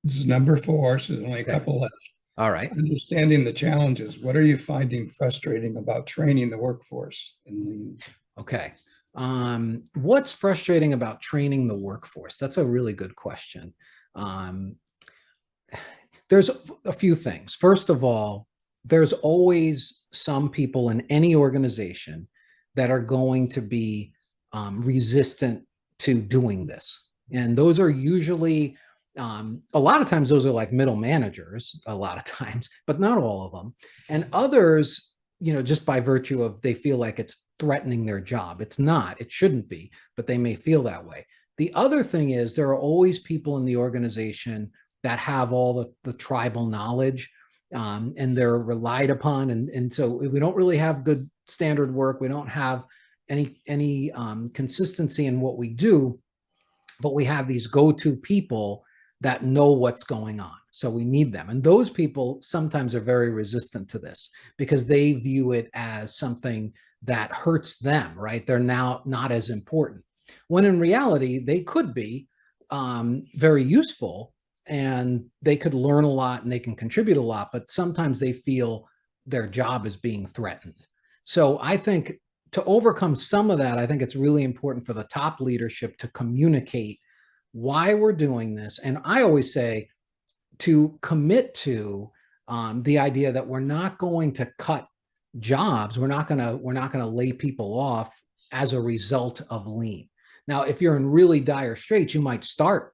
This is number 4, so there's only a Okay. couple left. All right. Understanding the challenges. What are you finding frustrating about training the workforce in lean? Okay. What's frustrating about training the workforce? That's a really good question. Um, there's a few things. First of all, there's always some people in any organization that are going to be resistant to doing this. And those are usually, a lot of times, those are like middle managers, a lot of times, but not all of them. And others, just by virtue of they feel like it's threatening their job. It's not, it shouldn't be, but they may feel that way. The other thing is, there are always people in the organization that have all the tribal knowledge, and they're relied upon. And so we don't really have good standard work. We don't have any consistency in what we do, but we have these go-to people that know what's going on. So we need them. And those people sometimes are very resistant to this because they view it as something that hurts them, right? They're now not as important. When in reality, they could be very useful, and they could learn a lot and they can contribute a lot, but sometimes they feel their job is being threatened. So I think to overcome some of that, I think it's really important for the top leadership to communicate why we're doing this. And I always say to commit to the idea that we're not going to cut jobs. We're not going to lay people off as a result of lean. Now, if you're in really dire straits, you might start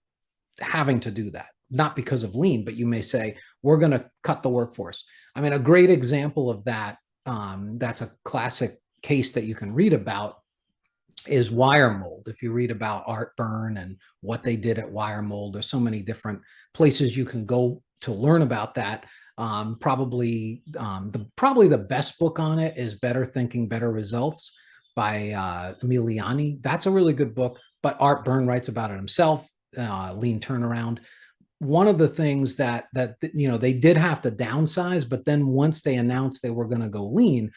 having to do that, not because of lean, but you may say, we're going to cut the workforce. I mean, a great example of that, that's a classic case that you can read about, is wire mold. If you read about Art Byrne and what they did at wire mold, there's so many different places you can go to learn about that. Probably the best book on it is Better Thinking, Better Results by Emiliani. That's a really good book, but Art Byrne writes about it himself, Lean Turnaround. One of the things that they did have to downsize, but then once they announced they were going to go lean,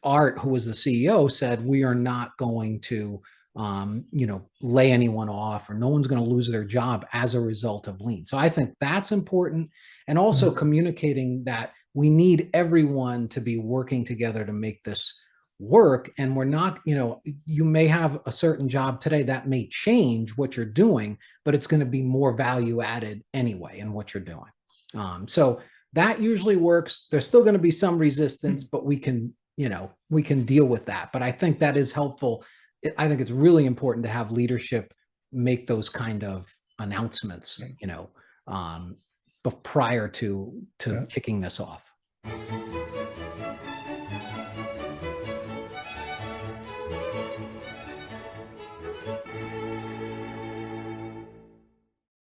Art, who was the CEO, said, we are not going to lay anyone off, or no one's going to lose their job as a result of lean. So I think that's important. And also communicating that we need everyone to be working together to make this work. And we're not, you may have a certain job today that may change what you're doing, but it's going to be more value added anyway in what you're doing. So that usually works. There's still going to be some resistance, but we can deal with that. But I think that is helpful. I think it's really important to have leadership make those kind of announcements, but prior to kicking this off.